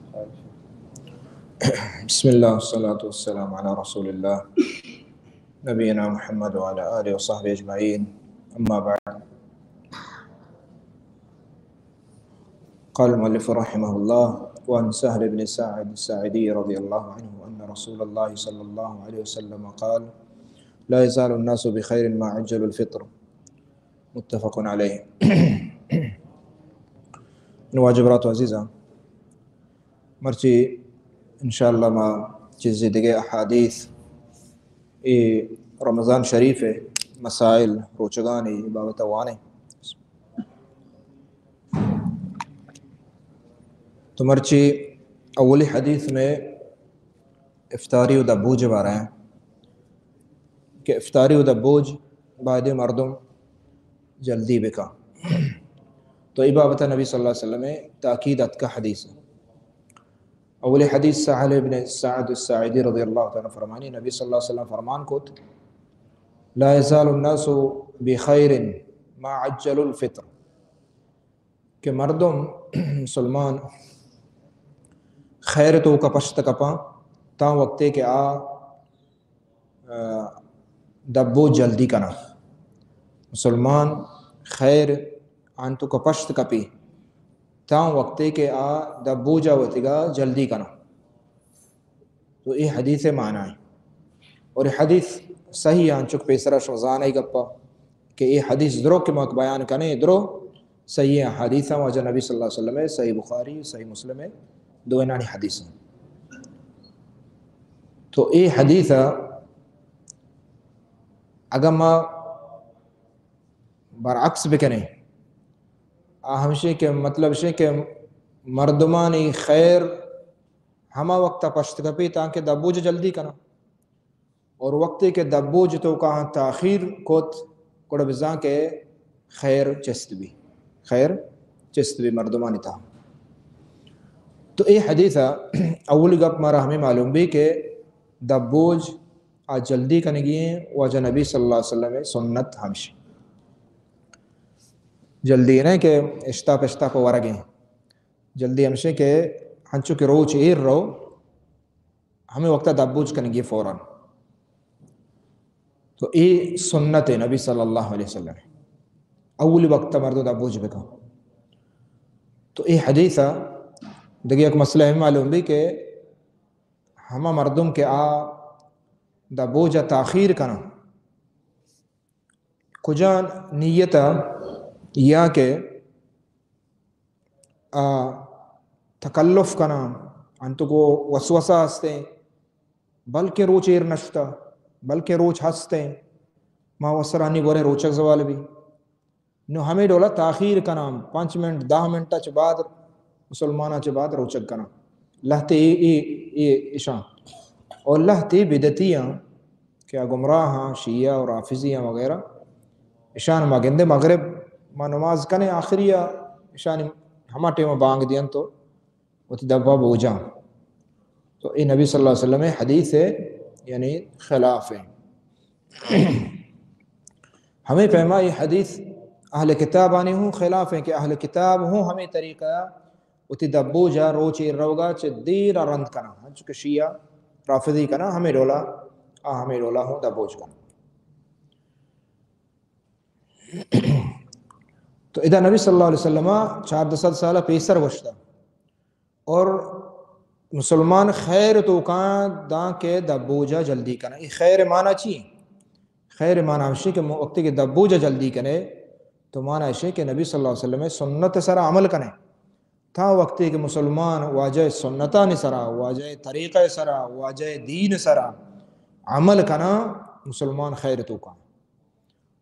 بسم الله والصلاة والسلام على رسول الله نبينا محمد وعلى آله وصحبه أجمعين أما بعد قال المؤلف رحمه الله وعن سهل بن ساعد الساعدي رضي الله عنه أن رسول الله صلى الله عليه وسلم قال لا يزال الناس بخير ما عجل الفطر متفق عليه. واجبات عزیزہ مرچی انشاءاللہ ما چیزی دیگے احادیث رمضان شریف مسائل روچگانی بابت وانے تو مرچی اولی حدیث میں افطاری و دبوج بارے ہیں کہ افطاری و دبوج بعد مردم جلدی بکا تو ای بابت نبی صلی اللہ علیہ وسلم تاکید کا حدیث ہے. اولی حدیث سہل بن سعد الساعدی رضی اللہ تعالیٰ فرمانی نبی صلی اللہ علیہ وسلم فرمان کو لا يزال الناس بخیر ما عجل الفطر کہ مردم مسلمان خیر تو کا پشت کپاں تا وقتے کہ دبو جلدی کنا مسلمان خیر آن تو کا پشت کپی تا وقتے کہ دبو جاوتی گا جلدی کنا. تو یہ حدیث معنی ہے اور یہ حدیث صحیح آن چک پیسرہ شغزان ہے گپا کہ یہ حدیث درو کے موقع بیان کنے درو صحیح حدیث ہے واجہ نبی صلی اللہ علیہ وسلم صحیح بخاری صحیح مسلم دو انانی حدیث ہیں. تو یہ حدیث اگر ما برعکس بکنے ہمشے کے مطلب شے کہ مردمانی خیر ہما وقت پشت کپی تاکہ دبوج جلدی کنا اور وقتی کہ دبوج تو کہاں تاخیر کوت کڑ بزاں کے خیر چست بھی مردمانی تا. تو یہ حدیث اول گپ مارا ہمیں معلوم بھی کہ دبوج آج جلدی کنے گئے واجہ نبی صلی اللہ علیہ وسلم سنت ہمشی جلدی نہیں کہ اشتا پشتا کو ورگیں جلدی ہمشے کہ ہنچو کہ روچ ایر رو ہمیں وقتا دبوج کنے گئے فوراً. تو یہ سنت ہے نبی صلی اللہ علیہ وسلم اول وقت مردو دبوج بکا. تو یہ حدیث دیکھیں ایک مسئلہ ہمیں معلوم بھی کہ ہما مردم کے دبوج تاخیر کنا کجا نیت یا کہ تکلف کنا انتو کو وسوسہ ہستے بلکہ روچ ایر نشتا بلکہ روچ ہستے ما وسرانی بورے روچک زوال بھی نو ہمیں ڈولا تاخیر کنا 5 منٹ 10 منٹ چ بعد مسلمانہ چ بعد روچک کنا لہتے یہ اشان اور لہتے بدتیاں کیا گمراہاں شیعہ اور رافضیاں وغیرہ اشان مگندے مغرب ما نماز کنے آخریہ اشان ہما ٹیمہ بانگ دیاں تو وہ دبا بوجاں. تو یہ نبی صلی اللہ علیہ وسلم حدیث ہے یعنی خلاف ہے. ہمیں فہما یہ حدیث اہل کتاب آنے ہوں خلاف ہیں کہ اہل کتاب ہوں ہمیں طریقہ اتی دبو جا روچی روگا چھ دیر رند کنا چکہ شیعہ رافضی کنا ہمیں ڈولا ہوں دبوج کنا. تو ادھا نبی صلی اللہ علیہ وسلم 400 سالہ پیسر وشتا اور مسلمان خیر تو کان داں کے دبوجہ جلدی کنا. یہ خیر معنی چیئے خیر معنی ہمشی کہ وقتی کہ دبوجہ جلدی کنے تو معنی ہے کہ نبی صلی اللہ علیہ وسلم سنت سرا عمل کنے تھا وقتی کہ مسلمان واجہ سنتان سرا واجہ طریقہ سرا واجہ دین سرا عمل کنا مسلمان خیر تو کان.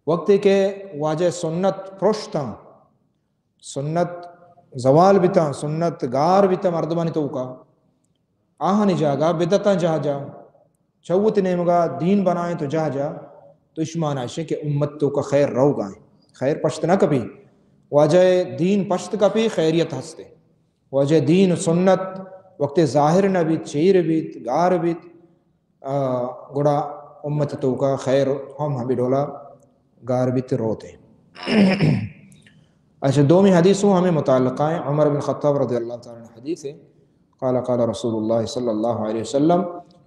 وقتی کہ واجہ سنت پرشتا سنت زوال بیتا سنت گار بیتا مردمانی تو کا آہنی جاگا بدتا جہاں جا چوت نیمگا دین بنائیں تو جہاں جا تو اشمان ہے کہ امت تو کا خیر رو گائیں خیر پشت نہ کبھی واجہ دین پشت کبھی خیریت ہستے واجہ دین سنت وقت ظاہر نہ بیت شیر بیت گار بیت گڑا امت تو کا خیر ہم ڈولا گار بیت روتے. اچھا دومی حدیثوں ہمیں متعلقہ ہیں. عمر بن خطاب رضی اللہ تعالیٰ عنہ حدیث ہے قال قال رسول الله صلى الله عليه وسلم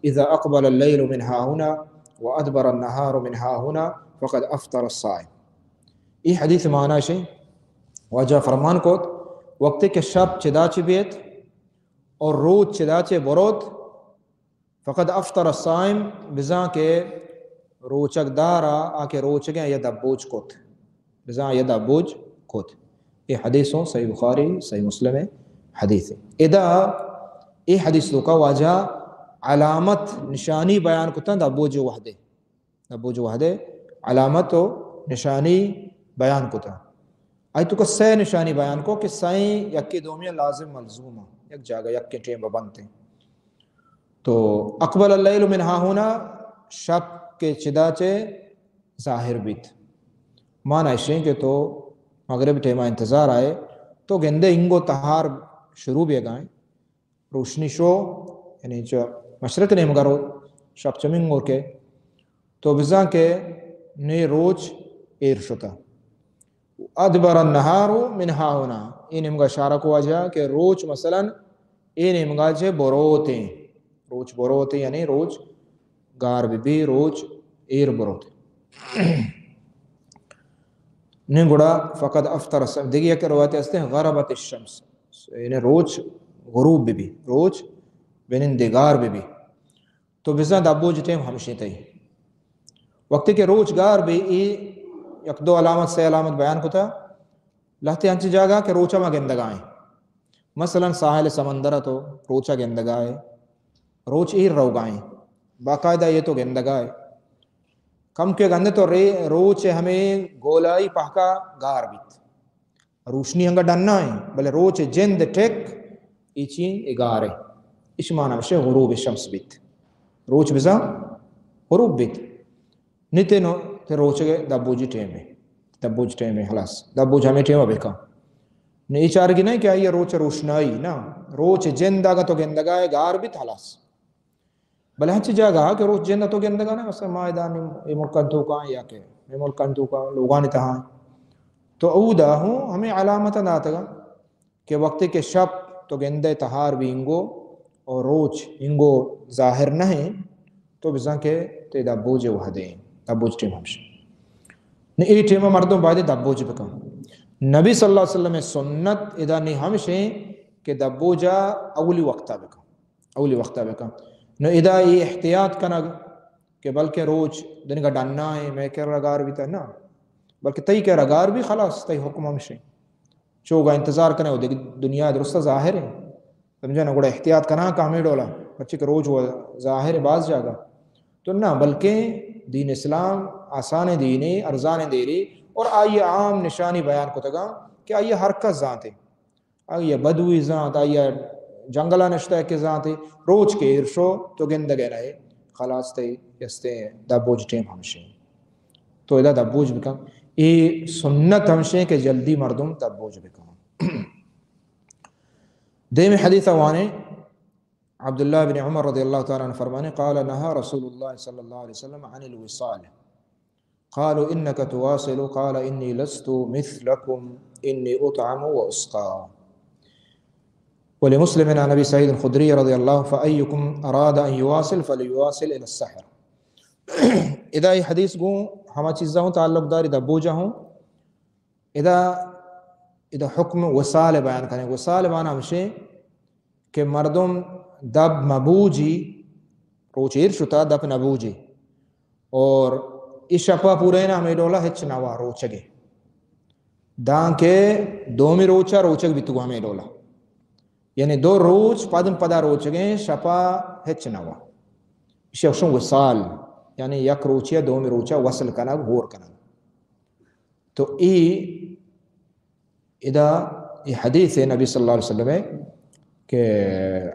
إذا أقبل الليل من ها هنا وأدبر النهار من ها هنا فقد أفطر الصائم. یہ حدیث معنی ہے واجہ فرمان کو وقت کے شب چدا چبیت اور روز چدا چے بروت فقد افطر الصائم بزاں کے روچک دارا آکے روچگیں یا دبوج کوت بزاں یا دبوج کوت. یہ حدیثوں صحیح بخاری صحیح مسلم حدیث ہے. ادا یہ حدیث کا واجہ علامت نشانی بیان کتا دبوج وحدے علامت و نشانی بیان کتا. آئی تو کا سہ نشانی بیان کو کہ سائیں یک کے دومیہ لازم ملزوم یک جاگہ یک کے ٹیم بنتے. تو اقبل اللیل من ہا ہونا شب کے چدا چے ظاہر بیت معنی اشیں کہ تو مغرب ٹیمہ انتظار آئے تو گندے انگو تہار شروع بھی گائیں روشنی شو یعنی جو مشرق نے مگرو شب چمنگو کے تو بزاں کے نئے روچ ایر شتا ادبر النہار من ہا ہونا. این امگا اشارہ کو وجہ کہ روچ مثلا این امگا جے بروتیں روچ بروتیں یعنی روچ گار بھی روچ ایر بروتیں نہیں گڑا فقد افطر الصائم. دیکھیے کہ روایت ہستے ہیں غربت الشمس یعنی روچ غروب بھی روچ بنندگار بھی تو بزاں دبو جتیں ہمشی تئی وقت کے روچ گار بھی یک دو علامت سے علامت بیان کو تھا لہتے ہنچ جاگا کہ روچا میں گندگائیں مثلا ساحل سمندر تو روچا گندگائے روچ ایر روگائیں باقاعدہ یہ تو گندگائے کم کے گندے تو روچ ہمیں گولائی پہکا گار بیت روشنی ہنگا ڈننا ہے بلے روچ جند ٹیک ایچین اگارے اس معنی میں غروب الشمس بیت روچ بزا غروب بیت نیتے نو تے روچ گئے دبوجی ٹیم ہے خلاص دبوج ہمیں ٹیم بکا نہیں چار گی نہیں کہ یہ روچ روشنائی نا روچ جند آگا تو گندگائے گار بیت خلاص بلے ہنچ جاگا کہ روچ جند تو گندگا نا مثلا مائدان ای ملکن تو کہاں یا کہ ای ملکن تو کہاں لوگانی تہاں تو او دا ہوں ہمیں علامت داتا گا کہ وقت کے شب تو گندے تہار بھی انگو اور روچ انگو ظاہر نہیں تو بزاں کے تے دبوج وحدیں دبوج ٹیم ہمشہ نہیں ای ٹیمہ مردوں بعد دبوج بکا. نبی صلی اللہ علیہ وسلم سنت ادا نہیں ہمشیں کہ دبوجا اولی وقتہ بکا نو ادا یہ احتیاط کنگ کہ بلکہ روچ دن کا ڈننا ہے میں کہہ رگار بھی تا نا بلکہ تئی کہہ رگار بھی خلاص تئی حکم ہمشیں چوگا انتظار کرنے ہو دیکھ دنیا درستہ ظاہر ہے سمجھا نا گوڑا احتیاط کنا کا ہمیں ڈولا بچے کہ روج ہوا ظاہر باز جاگا تو نہ بلکہ دین اسلام آسان دینی ارزان دیری اور آئیے عام نشانی بیان کو تگا کہ آئیے حرکت ذات ہے آئیے بدوی ذات آئیے جنگلہ نشتہ کے ذات ہے روج کے ارشو تو گندگے رہے خلاص تے یستے دبوج ٹیم ہمشیں تو ادا دبوج بکا یہ سنت ہمشیں کہ جلدی مردم دبوج بکا. دیم حدیث وانے عبداللہ بن عمر رضی اللہ تعالیٰ عنہ فرمانے قال نہا رسول اللہ صلی اللہ علیہ وسلم عن الوصال قالوا انك تواصل قال انی لست مثلكم انی اطعم واسقى. ولمسلم عن ابي سعيد الخدري رضی اللہ فأيكم اراد ان يواصل فليواصل الى السحر. اذا یہ حدیث گو ہما چیزاں ہوں تعلق داری دبوجہ ہوں اذا حکم وصال بیان کریں. وصال معنی ہمشے کہ مردم دب مبوجی روچیر شتا دب نبوجی اور اس شپا پورے نا ہمیں ڈولا ہچ نوا روچگے دان کے دومی روچا روچگ بھی تو ہمیں ڈولا یعنی دو روچ پدم پدا روچگے شپا ہچ نوا اسی اکشن وصال یعنی یک روچیا دومی روچا وصل کنا گور کنا. تو ادا یہ حدیث ہے نبی صلی اللہ علیہ وسلم کہ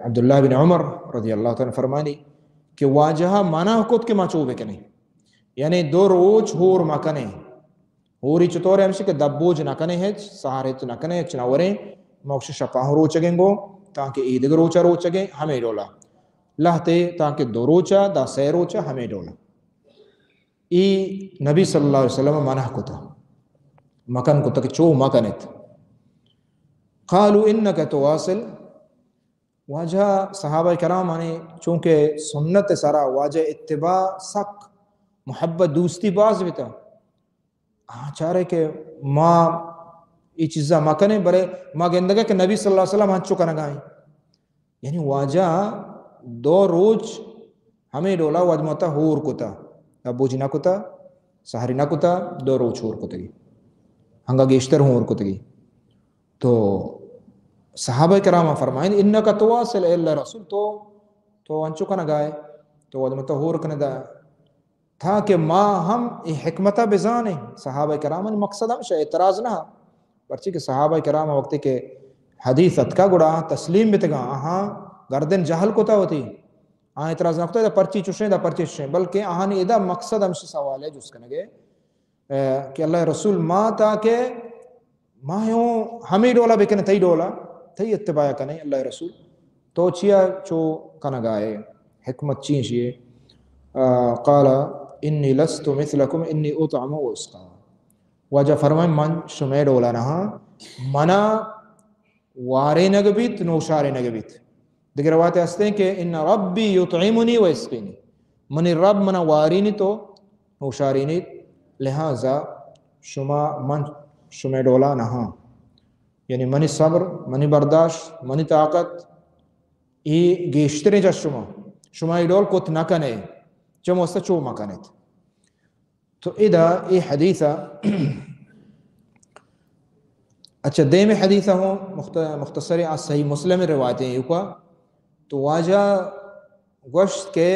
عبداللہ بن عمر رضی اللہ تعالیٰ فرمانی کہ واجہا مانا حکوت کے ماچوبے کے نہیں یعنی دو روچ ہور مکنے ہوری چطور ہے ہمشہ کہ دبوج نکنے ہے سہارے تو نکنے ہے چناوریں موکش شپاہ روچگیں گو تاکہ ایدگ روچا روچگیں ہمیں ڈولا لہتے تاکہ دو روچا دا سی روچا ہمیں ڈولا. نبی صلی اللہ علیہ وسلم منع کو تھا مکن کو تک چو مکنت. قالوا انك تواصل واجہ صحابہ کرام نے چونکہ سنت سارا واجہ اتباع سک محبت دوستی باز بھی تھا چارے کہ ماں یہ چیزاں ماں کنے برے ماں گندگا کہ نبی صلی اللہ علیہ وسلم ہنچو کا نگائیں یعنی واجہ 2 روز ہمیں ڈولا واجمتا ہور کتا ابو جی نہ کتا سہری نہ کتا 2 روز ہور کتگی ہنگا گیشتر ہور کتگی تو صحابہ کرام فرمائیں انکا تواصل الا رسول تو انچو کا نگائے تو واجمتا ہور کنے دا تھا کہ ماں ہم حکمتہ بزانے صحابہ کرام مقصد ہم اعتراض نہ پرچی کہ صحابہ کرام وقت کے حدیث اتکا گڑا تسلیم بیتگا گردن جہل کتا ہوتی اعتراض نہ ہوتا ہے پرچی چوشیں دا پرچی چوشیں بلکہ نے ادا مقصد ہمشی سوال ہے جس کنگے کہ اللہ رسول ماں تاکہ ماں ہوں ہمیں ڈولا بکنے تھی ڈولا تھی اتباع کنے اللہ رسول تو چیا چو کنگائے حکمت چین شیئے قال انی لست مثلکم انی اطعم و اسقا واجہ فرمائیں من شمع ڈولا نہا منا وارے نگبیت نوشارے نگبیت دیکھ روایت ہستے ہیں کہ ان ربی یطعمنی و اسقینی منی رب منا وارینی تو نوشارینی لہذا من شمع ڈولا نہا یعنی منی صبر منی برداشت منی طاقت ای گیشترے جا شما ڈول کت نہ کنے چم وسط چو مکانت تو ادا ای حدیثہ اچھا دیم حدیثہ ہوں مختصر صحیح مسلم روایتیں یوکا تو واجہ گوشت کے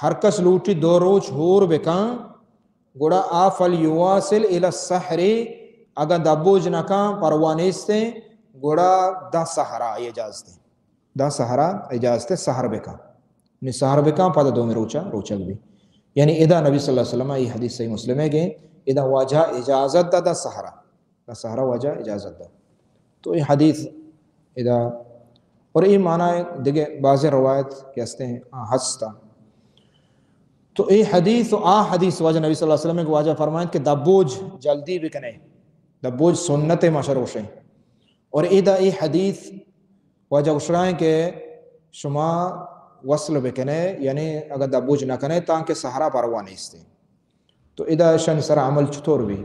ہر کس لوٹی 2 روز ہور بکان گوڑا آفل یواصل الى السحر اگا دبوج نکان پروانیستے گوڑا دا سحرا اجازتے سحر بکان سحر بکان پادا 2 میں روچک بھی یعنی ادا نبی صلی اللہ علیہ وسلم یہ حدیث صحیح مسلم ہے کہ ادا واجہ اجازت دا سحرا واجہ اجازت دا تو یہ حدیث ادا اور یہ معنی ہے دیکھے بعض روایت کے ہستے ہیں ہستا تو یہ حدیث حدیث واجہ نبی صلی اللہ علیہ وسلم کو واجہ فرمائیں کہ دبوج جلدی بکنے دبوج سنت مشروشیں اور ادا یہ حدیث واجہ اشرائیں کہ شما وصل بکنے یعنی اگر دبوج نہ کنے تاکہ سہرا پروانے استے تو ادا شن سر عمل چطور بھی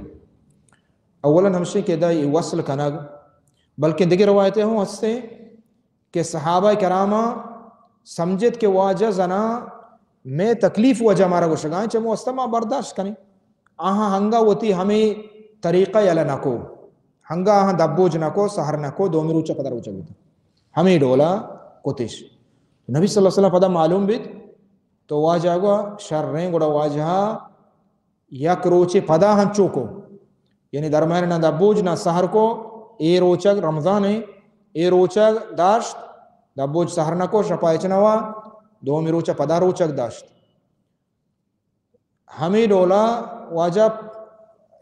اولا ہمشے کہ ادا یہ وصل کنگ بلکہ دیگر روایتیں ہوں ہستے کہ صحابہ کرامہ سمجھت کہ واجہ زنا میں تکلیف وجہ مارا گوشگائیں چمو استماع برداشت کنی ہنگا ہوتی ہمیں طریقہ یلا نکو ہنگا دبوج نکو سہر نکو 2 میں روچہ پدر روچہ بیتا ہمیں ڈولا کتش نبی صلی اللہ علیہ وسلم پدا معلوم بیت تو واجہ گوا شرریں گوڑا واجہ یک روچے پدا ہنچو کو یعنی درمیان نہ دبوج نہ سہر کو اے روچک رمضان ہے اے روچک داشت دبوج سہر نکو شپایچنوا 2 میں روچہ پدا روچک داشت ہمیں ڈولا واجہ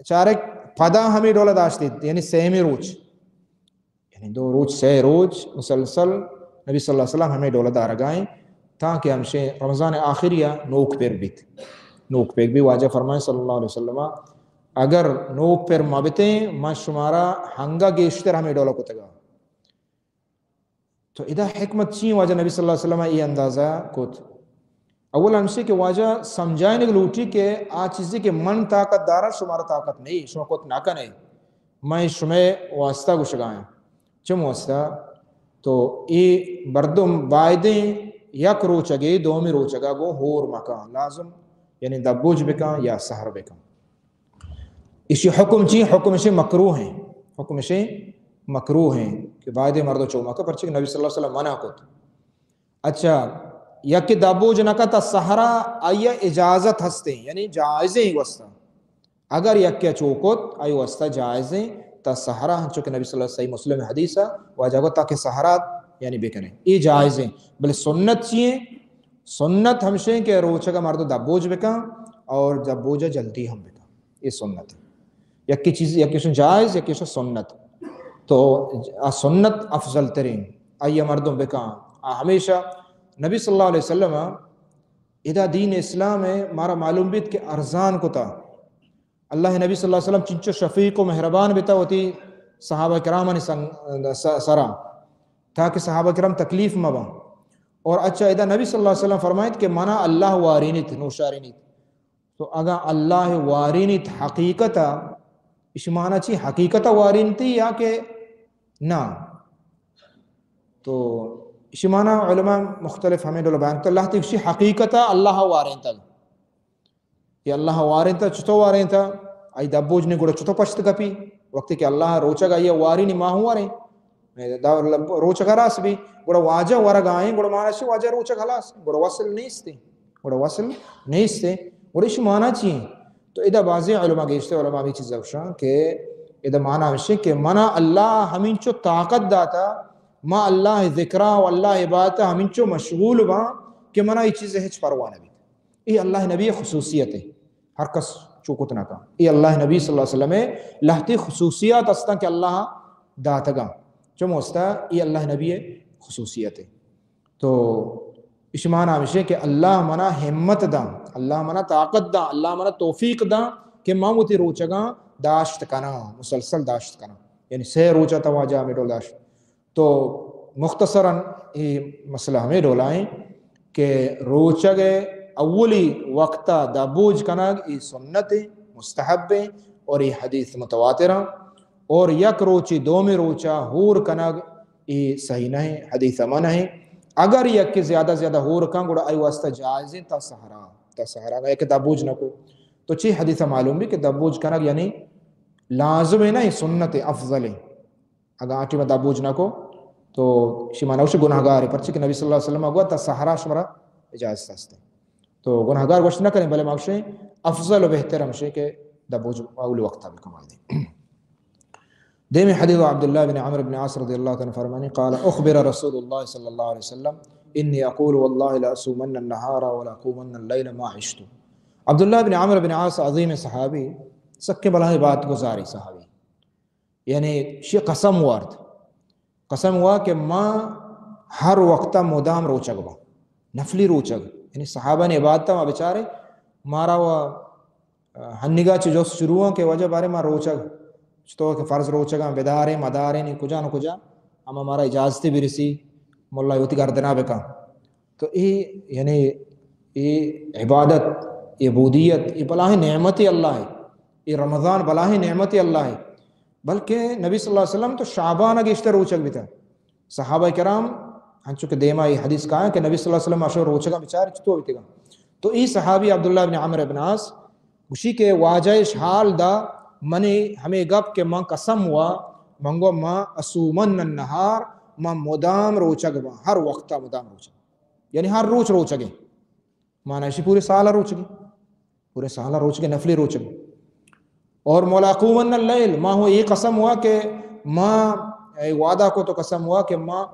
چارک پدا ہمیں ڈولا داشتی یعنی 3 میں روچ یعنی 2 روچ 3 روچ مسلسل نبی صلی اللہ علیہ وسلم ہمیں ڈولا دارگائیں تاکہ ہمشے رمضان آخریہ نوک پیر بیت نوک پیر بھی واجہ فرمائیں صلی اللہ علیہ وسلم اگر نوک پیر مابتیں ما شمارا ہنگا گیشتر ہمیں ڈولا کو تگا تو ادا حکمت چین واجہ نبی صلی اللہ علیہ وسلم یہ اندازہ کت اول ہمشے کہ واجہ سمجھائیں لوٹی کہ چیزی کہ من طاقت دارا شمارا طاقت نہیں شما کت ناکا نہیں میں شمع واسطہ گشگائیں چم واسطہ تو یہ بردم بائدیں یک روچگے 2 میں روچگا گو ہور مکان لازم یعنی دبوج بکان یا سحر بکان اسی حکم چی حکم سے مکروہ ہیں حکم سے مکروہ ہیں کہ بائدیں مردو چوما کا پرچک نبی صلی اللہ علیہ وسلم منع کو اچھا یک دبوج نکا تا سحرا آیا اجازت ہستے یعنی جائزیں ہی وسطہ اگر یک چوکت آئی وسطہ جائزیں تا سحرا چونکہ نبی صلی اللہ علیہ وسلم مسلم حدیثہ واجہ کو تاکہ سحرات یعنی بکنے یہ جائزیں بلے سنت چیئے سنت ہمشیں کہ روچہ کا مردو دبوج بکا اور دبوجہ جلدی ہم بکا یہ سنت ہے یکی چیز یکی جائز یکی سنت تو سنت افضل ترین آئیے مردوں بکا ہمیشہ نبی صلی اللہ علیہ وسلم ادا دین اسلام ہے مارا معلوم بیت کہ ارزان کو تا اللہ نبی صلی اللہ علیہ وسلم چنچو شفیق و مہربان بیتا ہوتی صحابہ کرام نے سرا تاکہ صحابہ کرام تکلیف مبا. اور اچھا ادا نبی صلی اللہ علیہ وسلم فرمائید کہ منا اللہ وارینت نوشارینت. تو اگا اللہ وارینت حقیقتا اس معنی چی حقیقتا وارینتی یا کہ نا. تو اس معنی علماء مختلف ہمیں دول بیان. تو اللہ تکشی حقیقتا اللہ وارینتا یا اللہ وارینتا چطو وارینتا ای دبوج نے گوڑا چطو پشت کپی وقتی کہ اللہ روچا گا یہ وارینی ماہ وارین روچا گا راس بھی گوڑا واجہ ورگا آئیں گوڑا معنی چی واجہ روچا گا لاس گوڑا وصل نیستے گوڑا وصل نیستے گوڑا اس معنی چی. تو ادھا بعضی علماء گیشتے علماء بھی چیز اوشان کہ ادھا معنی ہمشہ کہ منا اللہ ہمیں چو طاقت داتا ما اللہ ذکرہ و اللہ عبادتا ہمیں چو مشغول با کہ منا یہ چیز ہچ پروانا بھی. یہ اللہ نبی خصوصیت ہے ہر کس چوکتنا کا. یہ اللہ نبی صلی اللہ علیہ وسلم لہتی خصوصیات استا کہ اللہ داتا گا چو مستا یہ اللہ نبی خصوصیت ہے. تو اس معنی ہمشہ کہ اللہ منا ہمت دا اللہ منا طاقت دا اللہ منا توفیق دا کہ ماں موتی روچگا داشت کنا مسلسل داشت کنا یعنی سے روچا تواجہ ہمیں ڈول داشت. تو مختصراً یہ مسئلہ ہمیں ڈولائیں کہ روچگ اولی وقتا دا بوجھ کنگ یہ سنت مستحب اور یہ حدیث متواترہ اور یک روچی دومی روچا ہور کنگ یہ صحیح نہیں حدیث من ہے. اگر یک کے زیادہ زیادہ ہور کنگ گوڑا ای واسطہ جائز تا سہرا گا ایک دبوج نہ کو. تو چی حدیث معلوم بھی کہ دبوج کنگ یعنی لازم ہے نا سنت افضل ہے. اگر آٹی میں دبوج نہ کو تو شمانوش گناہگار ہے پرچہ کہ نبی صلی اللہ علیہ وسلم گوا تا سہرا شمرا اجازت ہستے. تو گناہگار گوشت نہ کریں بلے مقشیں افضل و بہتر ہمشے کہ دبوج اولی وقتا بھی کمائی دیں. دیمی حدیث عبداللہ بن عمر بن عاص رضی اللہ عنہ فرمانی قال اخبر رسول اللہ صلی اللہ علیہ وسلم انی اقول واللہ لا اسومن النہار ولا اقومن اللیل ما عشت. عبداللہ بن عمر بن عاص عظیم صحابی سکے بلاہی بات گزاری صحابی یعنی شی قسم وارد قسم ہوا کہ ماں ہر وقتا مدام روچگ با نفلی روچگ یعنی صحابہ نے عبادتا ماں بچارے مارا وہ ہنگا جو شروع کے وجہ بارے ماں روچگ تو کہ فرض روچگاں بیداریں مداریں نہیں کجا نہ کجا ہم ہمارا اجازتی بھی رسی مولا یوتی گردنا بکا. تو یہ یعنی یہ عبادت یہ عبودیت یہ بلاہ نعمتی اللہ ہے. یہ رمضان بلاہ نعمتی اللہ ہے. بلکہ نبی صلی اللہ علیہ وسلم تو شعبان گشتہ روچگ بھی تھا. صحابہ کرام ہنچو کہ دیما یہ حدیث کہا ہے کہ نبی صلی اللہ علیہ وسلم اشور روچگاں بچار چطور بھی تھا. تو یہ صحابی عبداللہ بن عمر بن عاص اسی کے واجہ حال دا منی ہمیں گپ کہ ماں قسم ہوا منگو ماں اسومن النہار ماں مدام روچگ با ہر وقتا مدام روچگ یعنی ہر روچ روچگے مانا اسی پورے سالہ روچگے پورے سالہ روچگے نفلی روچگے. اور مولا اقومن اللیل ماں ہو یہ قسم ہوا کہ ماں وعدہ کو تو قسم ہوا کہ ماں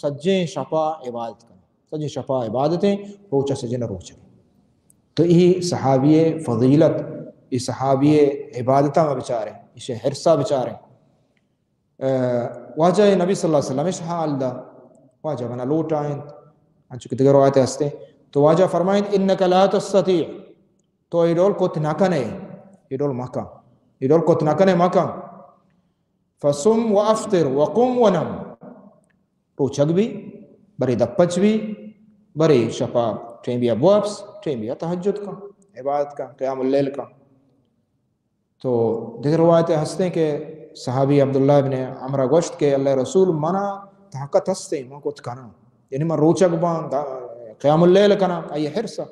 سجیں شفا عبادت کریں سجیں شفا عبادتیں روچہ سجیں نہ روچگے. تو یہ صحابی فضیلت یہ صحابی عبادتہ میں بچارے اسے حرصہ بچارے واجہ نبی صلی اللہ علیہ وسلم اس حال دا واجہ بنا لوٹ آئیں انچو کی دیگر روایتیں ہستے. تو واجہ فرمائیں انکا لا تستطیع تو ایڈول کت نکنے ایڈول مکہ ایڈول کت نکنے مکہ فسم و افطر وقم ونم روچگ بھی بری دپچ بھی بری شفا ٹھیں بھی ابوابس ٹھیں بھی تہجد کا عبادت کا قیام اللیل کا. تو دیگر روایتیں ہستے کہ صحابی عبداللہ بن عمرہ گوشت کے اللہ رسول منا طاقت ہستے ماں کو تکانا یعنی ماں روچگ بان قیام اللیل کنا آئی حرصہ.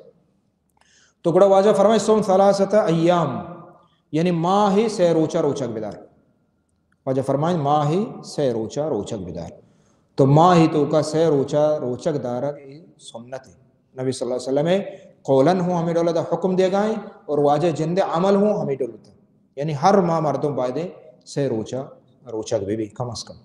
تو گڑا واجہ فرمائے سوم ثلاثت ایام یعنی ماہی سے روچا روچگ بدار. واجہ فرمائیں ماہی سے روچا روچگ بدار. تو ماہی تو کا سے روچا روچگ دارا سنت ہے. نبی صلی اللہ علیہ وسلم قولن ہوں ہمیں دولتا حکم دے گائیں اور واجہ جند عمل ہوں ہمیں دولتا یعنی ہر ماہ مردوں بائدیں سے روچا روچگ بھی کم از کم.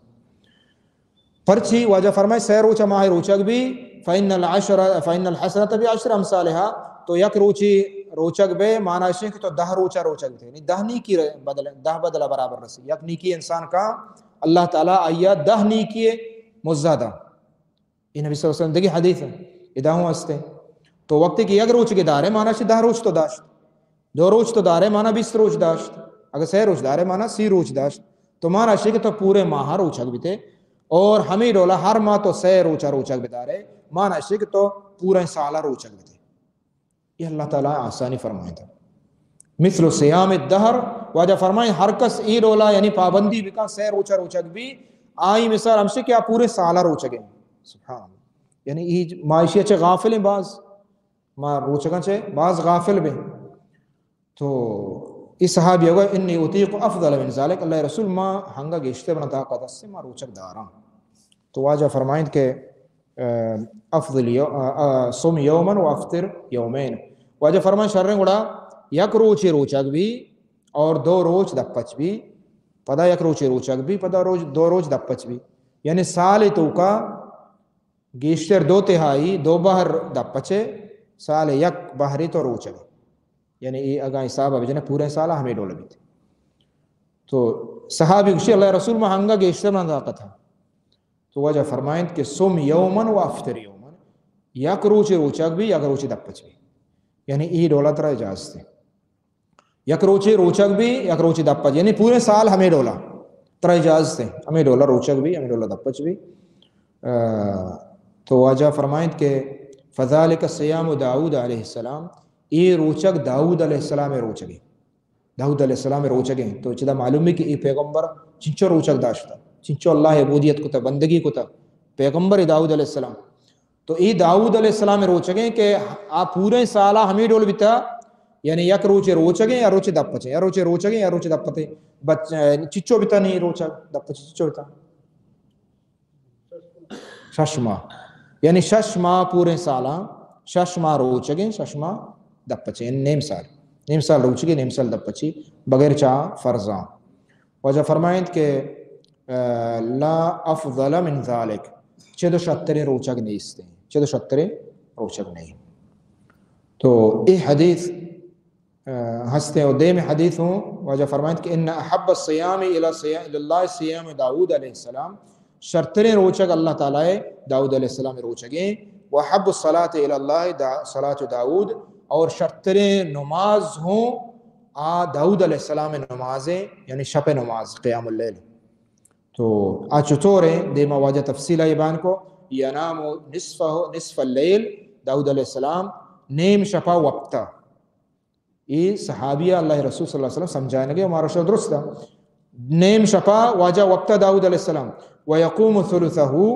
پرچی واجہ فرمائے سے روچا ماہ روچگ بھی فإن الحسنة بعشر امثالها تو یک روچی روچگ بے معنی ہے کہ تو 10 روچا روچگ تھے یعنی 10 نیکی بدل 10 بدلہ برابر رسی. یک نیکی انسان کا اللہ تعالیٰ آیا 10 نیکی مزدہ. یہ نبی صلی اللہ علیہ وسلم دیکھی حدیث ہے اداہوں ہستے. تو وقت کی یک روچ کے دارے معنی ہے 10 روچ تو داشت 2 روچ تو دارے معنی 20 روچ داشت اگر 6 روچ دارے معنی 30 روچ داشت. تو معنی ہے کہ تو پورے ماہ روچگ بھی تھے اور ہمیں ڈولا ہر ماہ تو سے روچہ روچک بدارے مانا شک تو پورا سالہ روچک بدے. یہ اللہ تعالیٰ آسانی فرمائے تھا. مثل سیام الدہر واجہ فرمائیں ہر کس ای ڈولا یعنی پابندی بکا سے روچہ روچک بھی آئی مثال ہم سے کیا پورے سالہ روچکیں. سبحان اللہ. یعنی ای معاشی اچھے غافل ہیں بعض ما روچکاں چھے بعض غافل بھی. تو اس صحابی ہوگا انی اطیق افضل من ذالک اللہ رسول ما ہنگا گیشتے بنا طاقت سے ما روچک داراں. تو واجہ فرمائیں کہ افضل صم یومن و افطر یومین. واجہ فرمائیں شررن گڑا یک روچی روچک بھی اور دو روچ دپچ بھی پدا یک روچی روچک بھی پدا دو روچ دپچ بھی. یعنی سال تو کا گیشتر دو تہائی دو بہر دپچے سال یک بہری تو روچک. یعنی یہ اگاں حساب اب جنہیں پورے سالہ ہمیں ڈول بھی تھے. تو صحابی کشی اللہ رسول میں ہنگا گیشتر میں طاقت تھا. تو وجہ فرمائیں کہ سم یومن و افطر یومن یک روچی روچک بھی یک روچی دپچ بھی. یعنی ای ڈولا ترہ اجازت ہے یک روچی روچک بھی یک روچی دپچ یعنی پورے سال ہمیں ڈولا ترہ اجازت ہے ہمیں ڈولا روچک بھی ہمیں ڈولا دپچ بھی. تو واجہ فرمائیں کہ فذالک سیام داؤد علیہ السلام ای روچک داؤد علیہ السلام روچگے. داؤد علیہ السلام روچگے تو چدہ معلوم ہے کہ ای پیغمبر چنچو روچک داشتا چنچو اللہ عبودیت کو تا بندگی کو تا پیغمبر داؤد علیہ السلام. تو ای داؤد علیہ السلام روچگے کہ آپ پورے سالہ ہمیں ڈول بیتا یعنی یک روچے روچگے یا روچے دپچے یا روچے روچگے یا روچے دپتے چچو بیتا نہیں روچک دپچے چچو بیتا شش ماہ یعنی شش ماہ پورے سالہ شش ماہ روچگے شش ماہ دپچے یعنی نیم سال روچگے نیم سال دپچی بغیر چاہ فرضاں. وجہ فرمائیں کہ لا افضل من ذالک چدو شترے روچک نہیں استے چدو شترے روچک نہیں. تو ای حدیث ہستے اور دے میں حدیث ہوں. وجہ فرمائیں کہ ان احب الصیام الى اللہ سیام داؤد علیہ السلام شرطرے روچک اللہ تعالیٰ داؤد علیہ السلام روچگیں. وحب الصلاة الى اللہ صلاة داؤد اور شرطرے نماز ہوں داؤد علیہ السلام نمازیں یعنی شب نماز قیام اللیل. تو چطور ہے دیما واجہ تفصیلہ ایبان کو ینام نصف اللیل داؤد علیہ السلام نیم شپا وقتا. یہ صحابیہ اللہ رسول صلی اللہ علیہ وسلم سمجھائیں گے ہمارا شو درست تھا. نیم شپا واجہ وقتا داؤد علیہ السلام ویقوم ثلثہو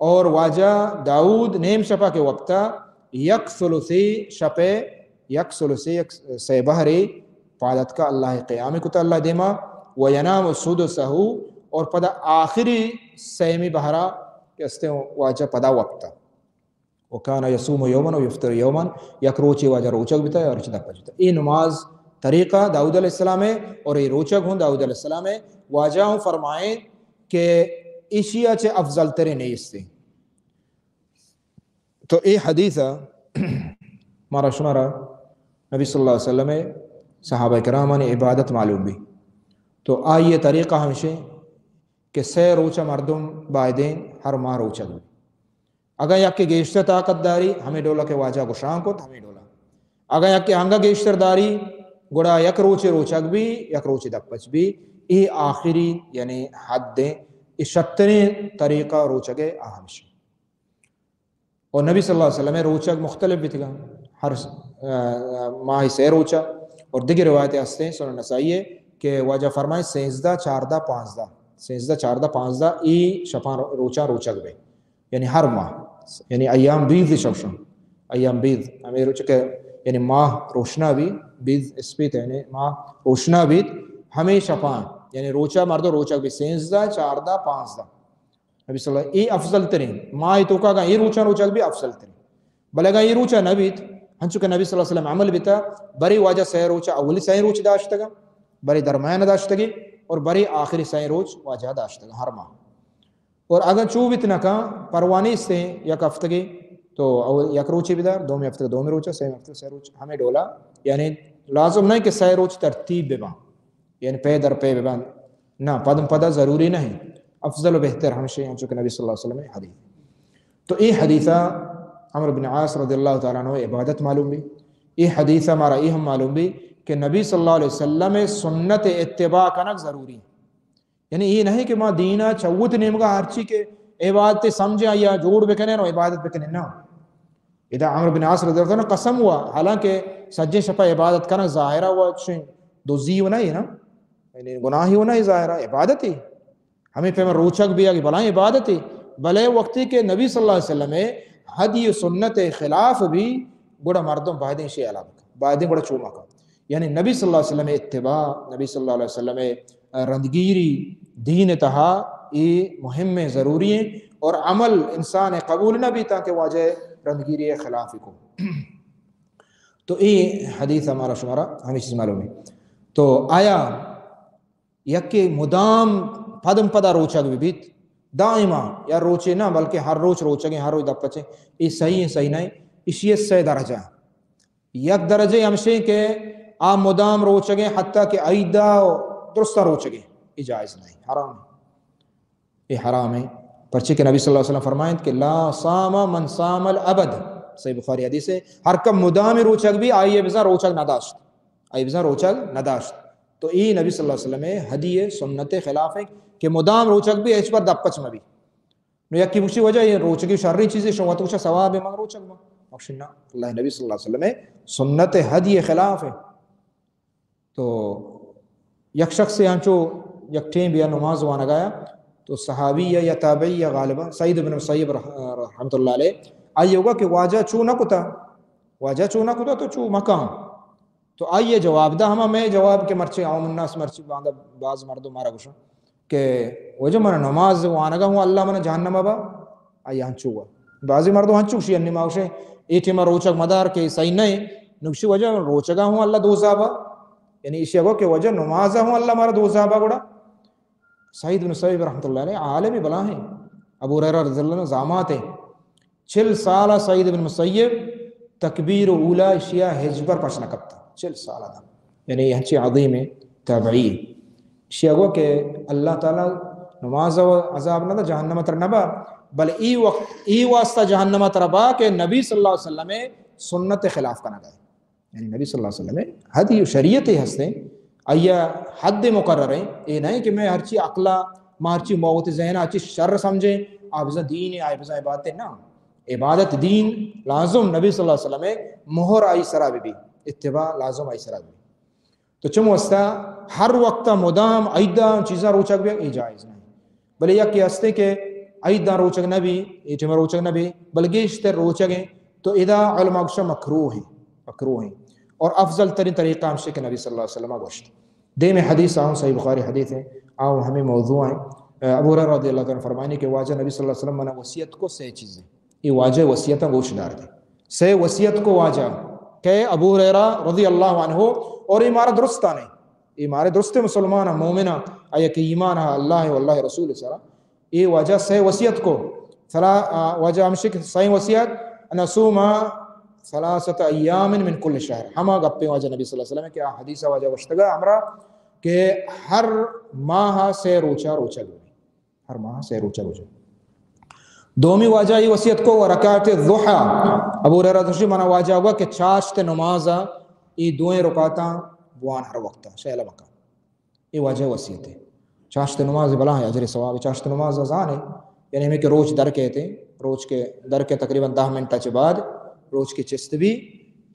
اور واجہ داؤد نیم شپا کے وقتا یک ثلثی شپے یک ثلثی سے بہری پادت کا اللہ قیامی کتا اللہ دیما وینام سدسہو اور پدا آخری سیمی بہرا کہستے ہیں واجہ پدا وقتا. وکان یصوم یومن و یفطر یومن یک روچی واجہ روچک بیتا ہے اور چدہ پجتا. یہ نماز طریقہ داؤد علیہ السلام ہے اور یہ روچک ہوں داؤد علیہ السلام ہے. واجہ ہوں فرمائیں کہ اشیاء چے افضل ترے نہیں استے. تو یہ حدیث مارا شمارا نبی صلی اللہ علیہ وسلم صحابہ کرام نے عبادت معلوم بھی. تو آئیے طریقہ ہمشے کہ سے روچہ مردم بائدین ہر ماہ روچہ بھی. اگر یک کے گیشتر طاقت داری ہمیں ڈولا کے واجہ کو شان کو ہمیں ڈولا. اگر یک کے ہنگا گیشتر داری گوڑا یک روچے روچک بھی یک روچے دپچ بھی. یہ آخری یعنی حد دیں اس شترین طریقہ روچگے آہمشے. اور نبی صلی اللہ علیہ وسلم روچک مختلف بھی تھا ہر ماہ سے روچہ. اور دیگر روایتیں ہستے ہیں سنن نسائی ہے کہ واجہ فرمائے 13 14 15 13 14 15 ای شپان روچہ روچک بے یعنی ہر ماہ یعنی ایام بیض شبشن ایام بیض ہمیں روچک یعنی ماہ روشنا بھی بیض اسپیت یعنی ماہ روشنا بھی ہمیں شپان یعنی روچہ مردو روچک بھی 13 14 15 نبی صلی اللہ علیہ وسلم ای افضل ترین ماہ تو کا یہ روچہ روچک بھی افضل ترین. بلگا یہ روچہ نبیت ہنچو کہ نبی صلی اللہ علیہ وسلم عمل بیتا بری واجہ سہ روچہ اولی سہ روچ داشتگا بری درمیان داشتگی اور بری آخری سہ روچ واجہ داشتگا ہر ماہ. اور اگر چوب اتنا کا پروانی سے یک ہفتگی تو یک روچی بیدار دو میں ہفتگی دو میں روچہ سہ ہفتگی سہ روچ ہمیں ڈولا. یعنی لازم نہیں کہ سہ روچ ترتیب ببان یعنی پے در پے ببان نہ پدم پدا ضروری نہیں افضل و بہتر ہمشے ہیں چونکہ نبی صلی اللہ علیہ وسلم حدیث. تو یہ حدیثہ عمرو بن عاص رضی اللہ تعالیٰ عنہ عبادت معلوم بھی. یہ حدیثہ ہمارا یہ ہم معلوم بھی کہ نبی صلی اللہ علیہ وسلم سنت اتباع کنک ضروری ہے. یعنی یہ نہیں کہ ماں دینا چوت نیمگا ہر چی کے عبادت سمجھا یا جوڑ بکنے نو عبادت بکنے نا. اذا عمرو بن عاص رضی اللہ عنہ قسم ہوا حالانکہ سجے شفا عبادت کرنا ظاہرہ ہوا دوزی ہونا ہی نا یعنی گناہ ہی ہونا ہی ظاہرہ عبادت ہی ہمیں پہ روچک بھی آگے بلائیں عبادت ہی بلے وقتی کے نبی صلی اللہ علیہ وسلم حدی سنت خلاف بھی بڑا مردم باہدیں شیع علاقہ باہدیں بڑا چوما کا یعنی نبی صلی اللہ علیہ وسلم اتباع نبی صلی اللہ علیہ وسلم رندگیری دین تہا یہ مہم ضروری ہیں اور عمل انسان قبول نہ بھی تاکہ واجہ رندگیری خلاف کو. تو یہ حدیث ہمارا شمارا ہمیں چیز معلوم ہے. تو آیا یکی مدام پدم پدا روچک بھی بیت دائما یا روچے نہ بلکہ ہر روچ روچگیں ہر روچ دپچیں یہ صحیح ہے صحیح نہیں اسی سے درجہ یک درجے ہمشے کہ آپ مدام روچگیں حتیٰ کہ عیدہ درستہ روچگیں یہ جائز نہیں حرام ہے یہ حرام ہے. پرچہ کہ نبی صلی اللہ علیہ وسلم فرمائیں کہ لا صام من صام الابد صحیح بخاری حدیث ہے ہر کب مدام روچک بھی آئیے بزا روچک نداشت آئیے بزا روچک نداشت. تو یہ نبی صلی اللہ علیہ وسلم حدیث سنت خلاف ہے کہ مدام روچک بھی ایچ پر دپچ میں بھی نو یکی بکشی وجہ یہ روچکی شرری چیزیں شوات کچھ ثواب ہے مگر روچک میں مقشنہ اللہ نبی صلی اللہ علیہ وسلم سنت حدیث خلاف ہے. تو یک شخص سے ہنچو یک ٹیم بیا نماز وانا گیا تو صحابی یا تابعی یا غالبا سعید بن مسیب رحمت اللہ علیہ آئیے ہوگا کہ واجہ چو نہ کتا تو چو مقام تو آئیے جواب دا ہما میں جواب کے مرچے عوام الناس مرچے باندھا بعض مردوں مارا گوشا کہ وجہ من نماز وانگا ہوں اللہ من جہنم ابا آئیے ہنچو ہوا بعضی مردوں ہنچو شی انما ہوشے ایٹی ما روچک مدار کے صحیح نہیں نکشی وجہ روچگا ہوں اللہ دوزا ابا یعنی اسی اگو کہ وجہ نمازہ ہوں اللہ مارا دوزا ابا گوڑا. سعید بن مسیب رحمت اللہ علیہ عالمی بلا ہیں ابو ہریرہ رضی اللہ عنہ زامات ہیں 40 سالہ سعید بن مسیب تکبیر اولا اشیاء حجبر پشنا کبتا 40 سالہ دا یعنی ہنچی عظیم تابعی اشیاء گو کہ اللہ تعالیٰ نماز و عذاب نہ جہنم تر نبا بل ای واسطہ جہنم تر با کہ نبی صلی اللہ علیہ وسلم سنت خلاف کا نہ گئے یعنی نبی صلی اللہ علیہ وسلم حدی شریعت ہستے آیا حد مقرر ہیں یہ نہیں کہ میں ہر چی عقلہ میں ہر چی موت ذہن ہر چی شر سمجھیں آبزہ دین ہے آبزہ عبادت نا عبادت دین لازم نبی صلی اللہ علیہ وسلم مہر آئی سرا بھی اتباع لازم آئی سرا بھی. تو چم واسطہ ہر وقت مدام عیدہ چیزاں روچک بھی یہ جائز نہیں بلے یک کہ ہستے کہ عیدہ روچک نبی ایٹھے میں روچک نبی بلکہ اشتر روچک ہیں تو اذا علماء کشا مکروہ ہیں اور افضل ترین طریقہ ہم سے کہ نبی صلی اللہ علیہ وسلم گوشت دے میں حدیث آؤں صحیح بخاری حدیث ہے آؤں ہمیں موضوع ہیں ابو ہریرہ رضی اللہ عنہ فرمانے کہ واجہ نبی صلی اللہ علیہ وسلم نے وصیت کو سے چیزیں یہ واجہ وصیتاں گوش دار دے سے وصیت کو واجہ کہ ابو ہریرہ رضی اللہ عنہ اور یہ مارا درستہ نہیں یہ مارے درست مسلمان مومنہ آیا کہ ایمان اللہ واللہ رسول صلی اللہ یہ واجہ سے وصیت کو واجہ ہمشک صحیح وصیت نصوم 3 ایام من کل شہر ہما گپے واجہ نبی صلی اللہ علیہ وسلم کہ حدیث واجہ وشتگا ہمرا کہ ہر ماہ سے روچا گوئی ہر ماہ سے روچا گوئی. دومی واجہ یہ وصیت کو رکعت الضحا ابو ہریرہ رضی اللہ عنہ منا واجہ ہوا کہ چاشت نمازہ یہ دوئیں رکعتاں بوان ہر وقتا شہلہ مکہ یہ واجہ وصیت ہے. چاشت نماز بلا ہے اجر ثواب چاشت نماز ازان ہے یعنی ہمیں کہ روچ در کہتے ہیں روچ کے در کے تقریباً 10 منٹ کے بعد روچ کی چست بھی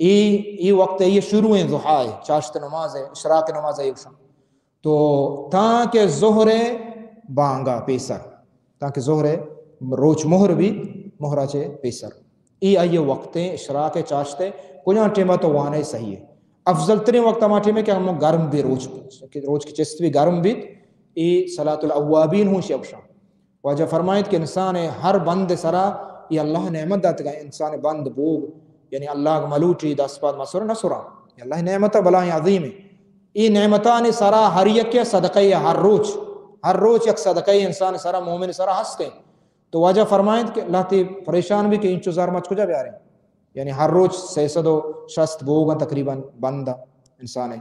یہ وقت ہے یہ شروع ہے ضحا ہے چاشت نماز ہے اشراق نماز ہے تو تاکہ ظہر بانگا پیسر تاکہ ظہر روچ مہر بھی مہرہ چے پیسر یہ وقت ہیں اشراق چاشتے کجا ٹیمہ تو وانے صحیح ہے. افضل ترین وقت ہمارے میں کہ ہم گرم بھی روچ کی چست بھی گرم بھی یہ صلاۃ الاوابین ہوں شبشا واجہ فرمائید کہ انسان ہر بند سرا یہ اللہ نعمت داتا ہے انسان بند بوگ یعنی اللہ ملوٹی دسپاد مسور نصرہ اللہ نعمت بلائیں عظیم ہے یہ نعمتان سرا ہر یک صدقہ ہر روچ یک صدقہ انسان سرا مومن سرا ہستے تو واجہ فرمائید کہ اللہ تی پریشان بھی کہ انچو زار مچ کجا بھی آ رہے ہیں یعنی ہر روچ 360 بوگا تقریباً بندہ انسان ہے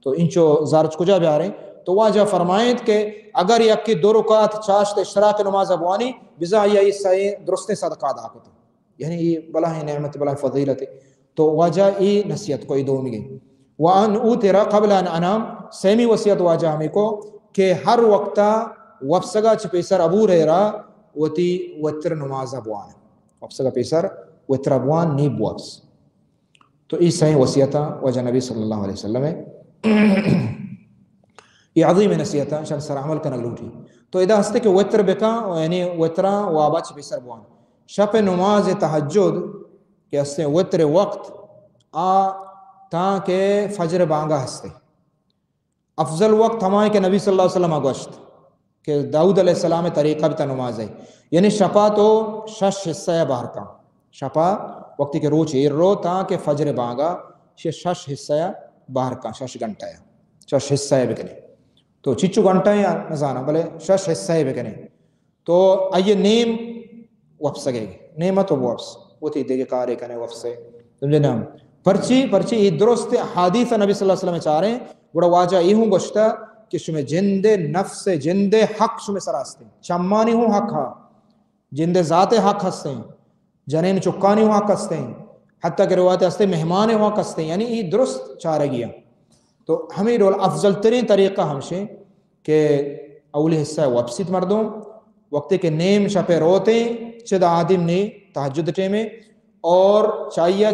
تو انچو زار کجا بھی آ رہے ہیں تو واجہ فرمائید کہ اگر یک کی 2 رکعت چاشت اشراق نماز ابوانی بزا یہ صحیح درست صدقہ ادا کرتا یعنی یہ بلا ہے نعمت بلا فضیلت ہے. تو واجہ یہ نصیحت کو دو میں گئی وان اوتر قبل ان انام سیمی وصیت واجہ ہمیں کو کہ ہر وقت وفسگا چ پیسر ابو ہریرہ وتی وتر نماز بوان وفسگا پیسر وتر بوان نی بوابس. تو ای صحیح وصیتہ وجہ نبی صلی اللہ علیہ وسلم یہ عظیم نصیحتہ شان سر عمل کا نگلوٹی. تو ادا ہستے کہ وتر بکا یعنی وترا وابا چ پیسر بوان شپ نماز تہجد کہ ہستے وتر وقت آ تاکہ فجر بانگا ہستے افضل وقت ہمائے کہ نبی صلی اللہ علیہ وسلم گوشت کہ داؤد علیہ السلام طریقہ بھی تا نماز ہے یعنی شپا تو شش حصہ باہر کا شپا وقتی کے روچ ایر رو تاکہ فجر بانگا شش حصہ باہر کا شش گھنٹہ ہے شش حصہ ہے بکنے تو چچو گھنٹہ ہے نزانا بلے شش حصہ ہے بکنے تو آئیے نیم وفس گئے نعمت و وفس وہ تھی دیکھے کارے کنے وفس سے سمجھے نا پرچی یہ درست حدیث نبی صلی اللہ علیہ وسلم چاہ رہے ہیں بڑا واجہ یہ ہوں گوشتا کہ شمیں جند نفس جند حق شمیں سراستے چمانی ہوں حق ہاں جند ذات حق ہستے ہیں جنین چکانی ہوں حق ہستے ہیں حتیٰ کہ روایت ہستے مہمان ہوں حق ہستے ہیں یعنی یہ درست چاہ رہ گیا. تو ہمیں رول افضل ترین طریقہ ہمشے کہ اولی حصہ وپسیت مردوں وقتی کے نیم شپے روتے چد آدم نے تہجد ٹیمے اور چاہیے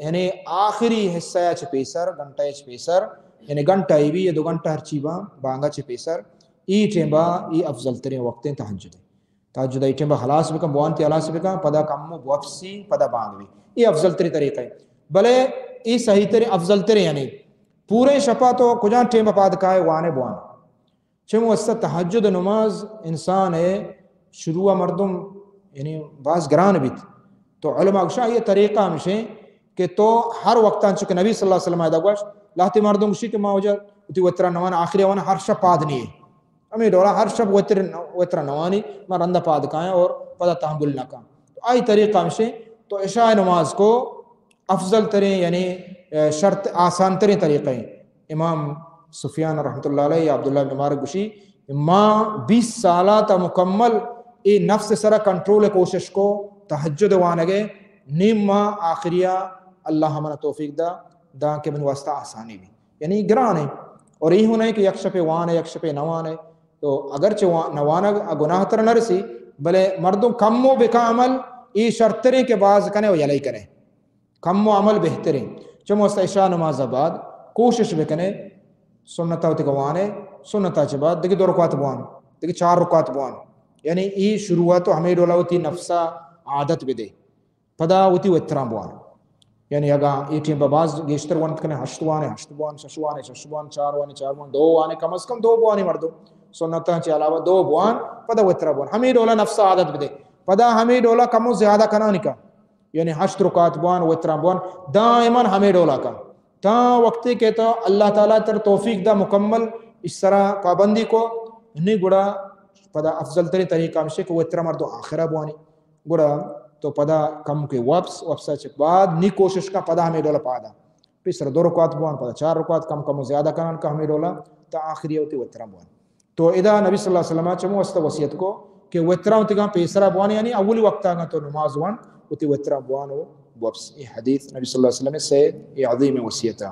یعنی آخری حصہ چھ پیسر گھنٹہ چھ پیسر یعنی گھنٹہ ہی بھی یہ 2 گھنٹہ ہر چیبا بانگا چھ پیسر ای ٹیمبا ای افضل ترین وقتیں تہجد ای ٹیمبا خلاص بکم بوانتی خلاص بکم پدا کمو بوفسی پدا بانگ بھی ای افضل ترین طریقہ ہے. بلے ای صحیح ترین افضل ترین یعنی پورے شپا تو کجان ٹیمبا پادکائے وانے بوان چمو اس تہجد نماز انسان ہے شروع مردم یعنی بعض گران بیت تو علماء شاہ یہ طریقہ ہمشے کہ تو ہر وقتاں چکے نبی صلی اللہ علیہ وسلم ایدہ گوشت لاہتی مردم گوشی کہ ما وجہ اتی وطرہ نوان آخری وانا ہر شب پادنی ہے ہمیں دولا ہر شب وطرہ نوانی ما رندہ پادکائیں اور پدا تحمل نہ کام. تو آئی طریقہ ہمشے تو عشاء نماز کو افضل ترین یعنی شرط آسان ترین طریقہ ہیں. امام سفیان رحمۃ اللہ علیہ یا عبداللہ بن مبارک گوشی ما 20 سالہ تا مکمل ای نفس سرا کنٹرول کوشش کو تہجد وانگے نیم ماہ آخریہ اللہ ہمارا توفیق دا کہ من واسطہ آسانی بھی یعنی گران ہے. اور یہ ہونا ہے کہ یک شپے وان ہے یک شپے نوان ہے تو اگرچہ نوانا گناہ تر نہ رسی بلے مردم کم و بکا عمل ای شرطریں کے بعض کنے و یلی کریں کم و عمل بہتریں چمو واسطہ عشاء نماز بعد کوشش بکنے سنتا ہوتی گوانے سنتا چھ بعد دیکھ 2 رکعت بوان دیکھ 4 رکعت بوان یعنی ای شروعات تو ہمیں ڈولا ہوتی نفسا عادت بھی دے پدا ہوتی وطران بوان یعنی اگر ایٹیم باز گیشتر وانت کنے 8 بوانے 8 بوان 6 بوانے 6 بوان 4 بوانے 4 بوان 2 بوانے کم از کم 2 بوانے مردو سنتا چھ علاوہ 2 بوان پدا وطران بوان ہمیں ڈولا نفسا عادت بھی دے پدا ہمیں ڈولا کم و زیادہ کنا نکا یعنی 8 رکعت بوان وطران بوان دائما ہمیں ڈولا کا تا وقتی کہ تو اللہ تعالیٰ تر توفیق دا مکمل اس طرح پابندی کو نہیں گڑا پدا افضل ترین طریقہ ہمشے کہ وہ اترا مردو آخرہ بوانی گڑا تو پدا کم کے وپسا چک بعد نی کوشش کا پدا ہمیں ڈولا پادا پھر 2 رکعت بوان پدا 4 رکعت کم و زیادہ کنان کا ہمیں ڈولا تا آخری ہوتی وہ اترا بوان. تو ادا نبی صلی اللہ علیہ وسلم چمو استا وصیت کو کہ وہ اترا ہوتی گا پیسرا بوانی یعنی اولی وقت آگا تو نماز وان ہوتی وہ اترا بوان ہو وپس. یہ حدیث نبی صلی اللہ علیہ وسلم سے یہ عظیم وصیت ہے.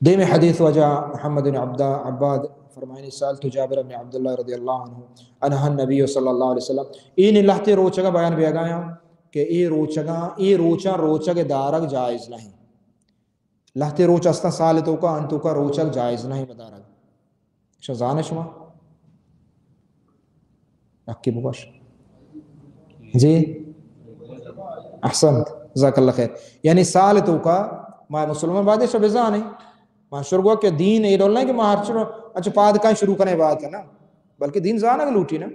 دیم حدیث وجہ محمد بن عباد فرمائنی سالت جابر بن عبداللہ رضی اللہ عنہ انہا النبی صلی اللہ علیہ وسلم این اللہ تے روچگا بیان بھی آگایا کہ ای روچگ دارگ جائز نہیں اللہ تے روچ استا سالتوں کا انتو کا روچگ جائز نہیں بدارگ شزان شما اکی بباش جی احسنت جزاک اللہ خیر یعنی سالتوں کا ما مسلمان بعد شبزان ہے ما شرگو کہ دین یہ ڈولنا ہے کہ ما ہر اچھا پادکائیں شروع کرنے بعد ہے نا بلکہ دین زانہ لوٹی نا.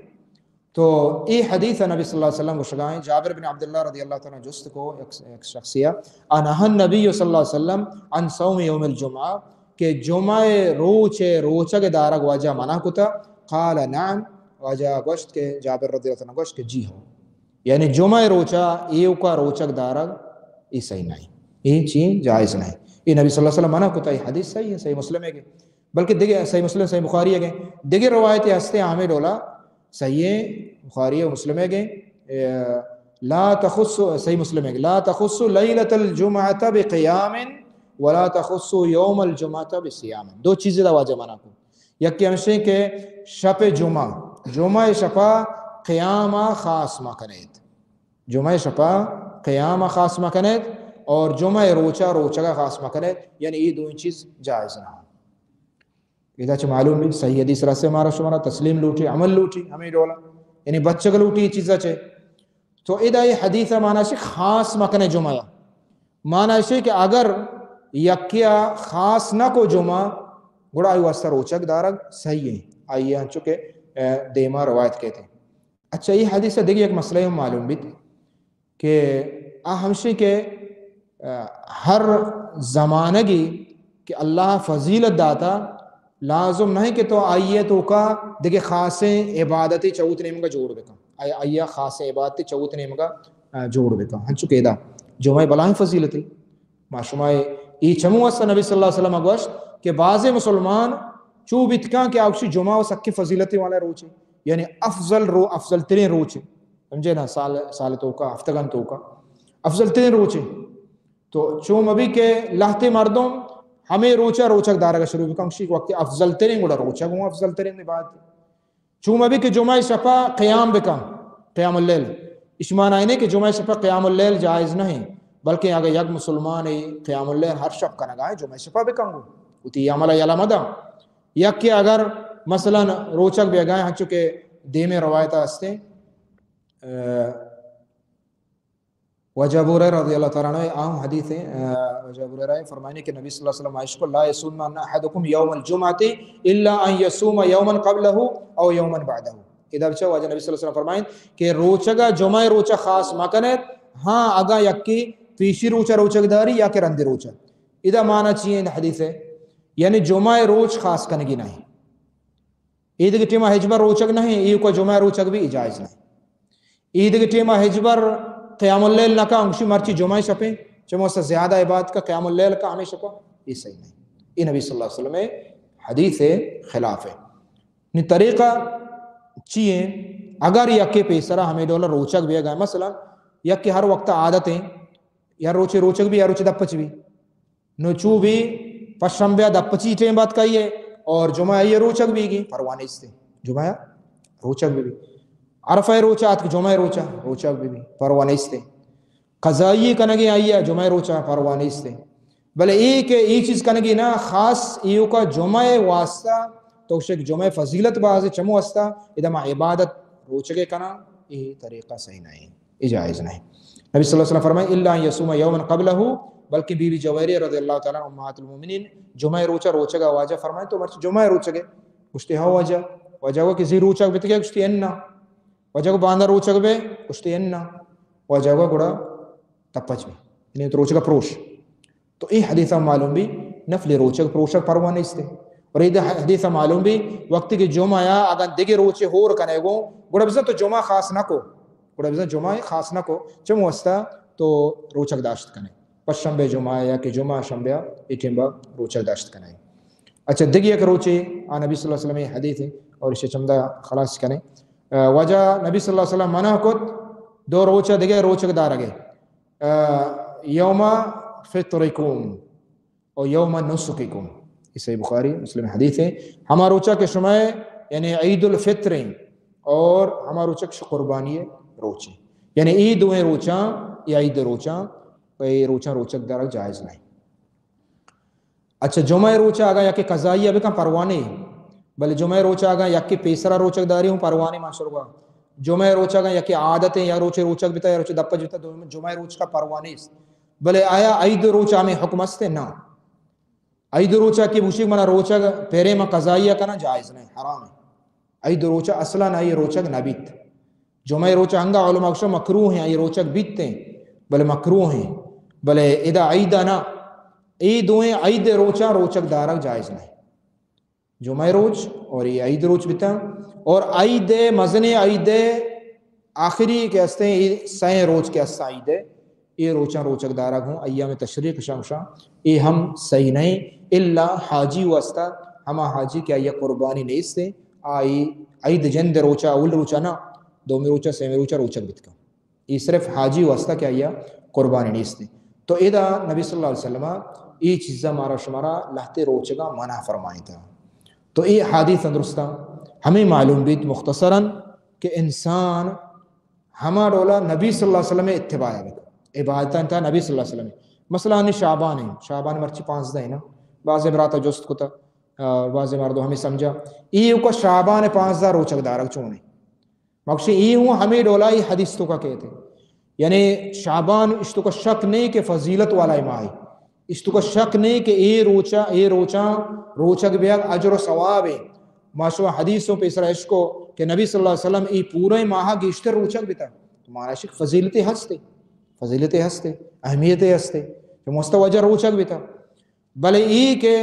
تو یہ حدیث ہے نبی صلی اللہ علیہ وسلم کو شگائیں جابر بن عبداللہ رضی اللہ تعالیٰ جست کو ایک شخصیہ انہا النبی صلی اللہ علیہ وسلم ان صوم یوم الجمعہ کہ جمعہ روچگ دارگ واجہ منع کتا قال نعم واجہ گوشت کے جابر رضی اللہ تعالیٰ گوشت کہ جی ہو یعنی جمعہ روچہ ایو کا روچگ دارگ یہ صحیح نہیں یہ چیز جائز نہیں. یہ نبی صلی اللہ علیہ وسلم منع کتا یہ حدیث صحیح ہے صحیح مسلم ہے بلکہ دیکھیں صحیح مسلم صحیح بخاری ہے گئے دیکھیں روایت ہستے عامر اولا صحیح بخاری و مسلم ہے گئے لا تخص صحیح مسلم ہے لا تخص لیلۃ الجمعۃ بقیام ولا تخص یوم الجمعۃ بصیام. 2 چیزیں دا واجہ منع کو یکی ہمشے کہ شپ جمعہ شپا قیامہ خاص مکنید، جمعہ شپا قیامہ خاص مکنید اور جمعہ روچہ کا خاص مکنید، یعنی یہ دو چیز جائز نہ اذا چھ معلوم بھی صحیح حدیث رسے مارا شمارا تسلیم لوٹی عمل لوٹی ہمیں ڈولا یعنی بچہ لوٹی یہ چیزا چھے تو اذا یہ حدیث مانا سے خاص مکنے جمعہ مانا سے کہ اگر یکیا خاص نہ کو جمعہ گڑا آئی واسطہ روچک دارگ صحیح ہے آئیے ہن چکے دیما روایت کہتے ہیں۔ اچھا یہ حدیث دیکھیں ایک مسئلہ ہم معلوم بھی کہ ہمشی کے ہر زمانہ کی کہ اللہ فضیلت داتا لازم نہیں کہ تو آئیے تو کا دیکھے خاص عبادتی چوت نیم کا جوڑ بکا آئیے خاص عبادتی چوت نیم کا جوڑ بکا ہن چکے دا جمعہ بلائیں فضیلتی معشومائے ای چمو اسا نبی صلی اللہ علیہ وسلم اگوشت کہ بعض مسلمان چوب اتکاں کہ آکشی جمعہ و سکی فضیلتی والے روچے یعنی افضل ترین روچے سمجھے نا سال تو کا ہفتگان تو کا افضل ترین روچے تو چوم ابھی کہ لہتے مردوں ہمیں روچک دارگا شروع بکم شیک وقت افضل ترین گوڑا روچک ہوں افضل ترین بات چوم ابھی کہ جمعہ شپا قیام بکم قیام اللیل اشمان آئینے کہ جمعہ شپا قیام اللیل جائز نہیں بلکہ اگر یک مسلمان قیام اللیل ہر شب کا نگاہ جمعہ شپا بکم گو اتی عملہ یلا مدہ یک کہ اگر مثلا روچک بھی اگائیں ہن چکے دے میں روایتہ ہستے وجہ ابو ہریرہ رضی اللہ تعالیٰ عنہ عام حدیث ہے وجہ ابو ہریرہ فرمائنے کہ نبی صلی اللہ علیہ وسلم عائشہ کو لا یصومن احدکم یوم الجمعۃ الا ان یصوم یوما قبلہ او یوما بعدہ ادھر چا وجہ نبی صلی اللہ علیہ وسلم فرمائیں کہ روچگا جمعہ روچہ خاص مکنت ہاں اگا یکی پیشی روچک داری یا کہ رند روچہ ادھا معنی چیئے حدیث ہے یعنی جمعہ روچ خاص کنگی نہیں عید کی ٹیمہ حجبر روچک نہیں ایو کو جمعہ روچک بھی اجائز نہیں عید کی ٹیمہ حجبر قیام اللیل نہ کا انگشی مرچی جمعہ شپیں چمو سے زیادہ عبادت کا قیام اللیل کا ہمیں شپا یہ صحیح نہیں یہ نبی صلی اللہ علیہ وسلم حدیث خلاف ہے طریقہ چیئے اگر یکی پیسرہ ہمیں ڈولر روچک بھی گئے مثلا یکی ہر وقت عادتیں یا روچک بھی یا روچ دپچ بھی نوچو بھی پشنبیہ دپچی ٹیم بات کہیے اور جمعہ یہ روچک بھی گی پروانے اس سے جمعہ روچک بھی عرفہ روچات کی جمعہ روچک بھی پروانے اس سے قضائی کنگی آئیے جمعہ روچہ پروانے اس سے بلے ایک چیز کنگی نا خاص ایو کا جمعہ واسطہ تو شک جمعہ فضیلت باز چمو واسطہ ادھا عبادت روچکے کنا یہ طریقہ صحیح نہیں اجائز نہیں نبی صلی اللہ علیہ وسلم فرمائے اللہ یصوم یوما قبلہ بلکہ بی بی جویریہ رضی اللہ تعالیٰ امہات المومنین جمعہ روچہ واجہ فرمائے تو مرچ جمعہ روچگے کشتے ہو وجہ کو کسی روچک بیتگے کشتی اننا وجہ کو باندھا روچک بے کشتی اننا وجہ کو گڑا تپچ میں یعنی تو روچک پروش تو یہ حدیثہ معلوم بھی نفل روچک پروشک پروانے اس تے اور یہ حدیثہ معلوم بھی وقت کی جمعہ یا اگر دیگے روچے ہور کنے گو گڑا بزن تو جمعہ خاص نہ کو چمو وستا تو روچک داشت کنے پس شنبے جمعہ یا کہ جمعہ شنبہ ایٹیم با روچک داشت کنے اچھا دیگی ایک روچے نبی صلی اللہ علیہ وسلم حدیث ہے اور اسے چمدہ خلاص کنے وجہ نبی صلی اللہ علیہ وسلم منع کت دو روچہ دیگے روچک دارگے یوم فطرکم اور یوم نسککم اسے بخاری مسلم حدیث ہے ہما روچہ کے شمع یعنی عید الفطر اور ہما روچک قربانی روچے یعنی عید ہوئے روچہ یا عید روچہ روچک دارگ جائز نہیں اچھا جمعہ روچہ آگا یا کہ قضائی ابھی کہاں پروانے بلے جمعہ روچہ آگا یا کہ پیسرہ روچک داری ہوں پروانے ماشاء اللہ جمعہ روچہ آگا یا کہ عادتیں یا روچک بیتا یا روچ دپا جتا جمعہ روچ کا پروانے بلے آیا عید روچہ میں حکم استے نا عید روچہ کی بوشک منا روچک پیرے میں قضائیہ کنا جائز نہیں حرام ہے عید روچہ اصلا نہ یہ روچک نہ بیت جمعہ روچہ ہنگا علماء اکشہ مکروہ ہیں یہ روچک بیتتے ہیں بلے مکروہ ہیں بلے ادا عیدہ نا عید ہوئے عید روچہ روچک دارک جائز نہیں جمعہ روچ اور یہ عید روچ بیتا اور عید مزن عید آخری کے ہستے ہیں سائیں روچ کے ہستا عید یہ روچک دارک ہوں ایام تشریق شمشا یہ ہم صحیح نہیں اللہ حاجی واسطہ ہما حاجی کیا یہ قربانی نہیں ستے آئی عید جند روچہ اول روچہ نا دومی روچہ سیمی روچہ روچک بیت کا یہ صرف حاجی واسطہ کیا یہ قربانی نہیں ستے تو ادا نبی صلی اللہ علیہ وسلم یہ چیزہ مارا شمارا لہتے روچگا منع فرمائی تھا تو یہ حادیث درستہ ہمیں معلوم بھی مختصراً کہ انسان ہما رولا نبی صلی اللہ علیہ وسلم اتباع ہے عبادت انتا نبی صلی اللہ علیہ وسلم مثلا ہمیں شعبان مرچی 15 ہے نا بعض براتا جست کو تا بعض مردو ہمیں سمجھا یہ کو شعبان 15 روچک دارک چونے مقصد یہ ہوں ہمیں رولا یہ حدیث تو کا کہتے یعنی شعبان اشتو کا شک نہیں کہ فضیلت والا ماہ اشتو کا شک نہیں کہ اے روچک بیاگ اجر و ثواب ہے ماشاء حدیثوں پہ اسرا عشق کو کہ نبی صلی اللہ علیہ وسلم ای پورے ماہ گیشتر روچک بیتا تمہارا شک فضیلت ہستے اہمیت ہستے کہ مستوجہ روچک بیتا بلے ای کہ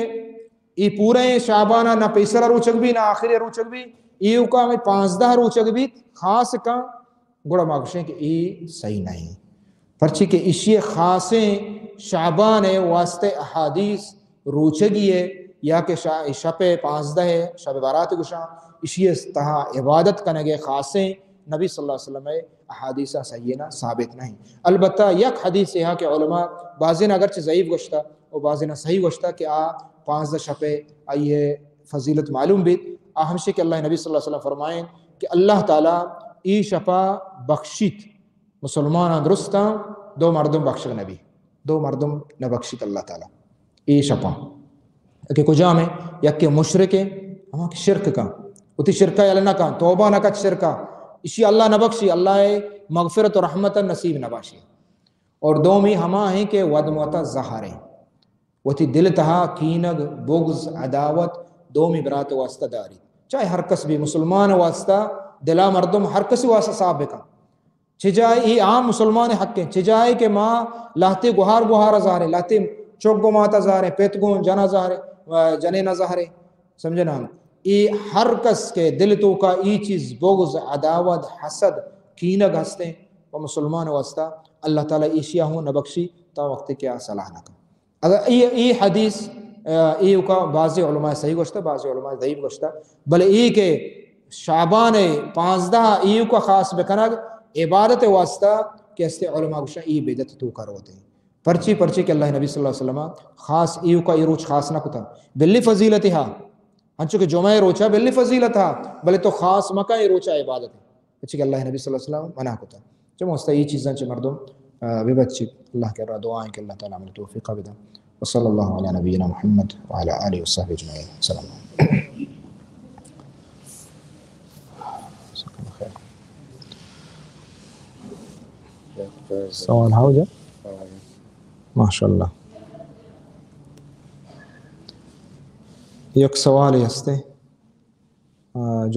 ای پورے شعبانہ نہ پیسرہ روچک بھی نہ آخری روچک بھی ایو کا ہمیں 15 روچک بھی خاص کا گوڑا ماکشیں کہ ای صحیح نہیں پرچی کہ اسی خاصیں شعبان واسطے احادیث روچگی ہے یا کہ شب 15 ہے شب بارات گشاں اسی تہا عبادت کنگے خاصیں نبی صلی اللہ علیہ وسلم احادیثہ صحیحہ ثابت نہیں البتہ یک حدیث ہے کہ علماء بعضین اگرچہ ضعیف گشتا اور بعضین صحیح گشتا کہ 15 شب آئیے فضیلت معلوم بھی اہم سے کہ اللہ نبی صلی اللہ علیہ وسلم فرمائیں کہ اللہ تعالیٰ ای شپا بخشیت مسلمان درستاں 2 مردم بخش نبی 2 مردم نہ بخشیت اللہ تعالیٰ ای شپا کہ کجا میں یک کہ مشرک ہے ہماں کہ شرک کا اتی شرکہ یا نہ کا توبہ نہ کا شرکہ اسی اللہ نہ بخشی اللہ مغفرت و رحمت نصیب نہ باشی اور دومی ہما ہیں کہ ودموتا زہر ہیں وتی دل تہا کینگ بغض عداوت دومی برات واسطہ داری چاہے ہر کس بھی مسلمان واسطہ دلا مردم ہر کسی واسطہ صاحب کا چھجائے ہی عام مسلمان حق ہیں چھجائے کہ ماں لاتے گوہار ازارے لاتے چوک گو ماتا زارے پیت گو جنا زارے جنے نہ زارے سمجھے نا ای ہر کس کے دل تو کا ای چیز بغض عداوت حسد کینگ ہستے وہ مسلمان واسطہ اللہ تعالیٰ ایشیا ہوں نہ بخشی تا وقت کیا صلاح نہ کر اگر ای حدیث ای کا بعض علماء صحیح گوشتا بعض علماء ضعیف گوشتا بلے ای کہ شعبان 15 ای کا خاص بکنگ عبادت واسطہ کہ استے علماء گوشتا ای بدعت تو کروتے ہیں پرچی کہ اللہ نبی صلی اللہ علیہ وسلم خاص ای کا ای روچ خاص نہ کتا بلی فضیلت ہا ہنچو کہ جمعہ روچا بلی فضیلت ہا بلے تو خاص مکہ ای روچا عبادت ہے پرچی کہ اللہ نبی صلی اللہ علیہ وسلم منع کتا جو مستا ای چیزاں چھ مردم ببچی اللہ کے رہا دعائیں کہ اللہ تعالیٰ عمل توفیقہ بدا وصلی اللہ علی نبینا محمد وعلی آلہ وصحبہ اجمعین السلام علیکم سوال ہو جا ماشاءاللہ یک سوال ہستے جو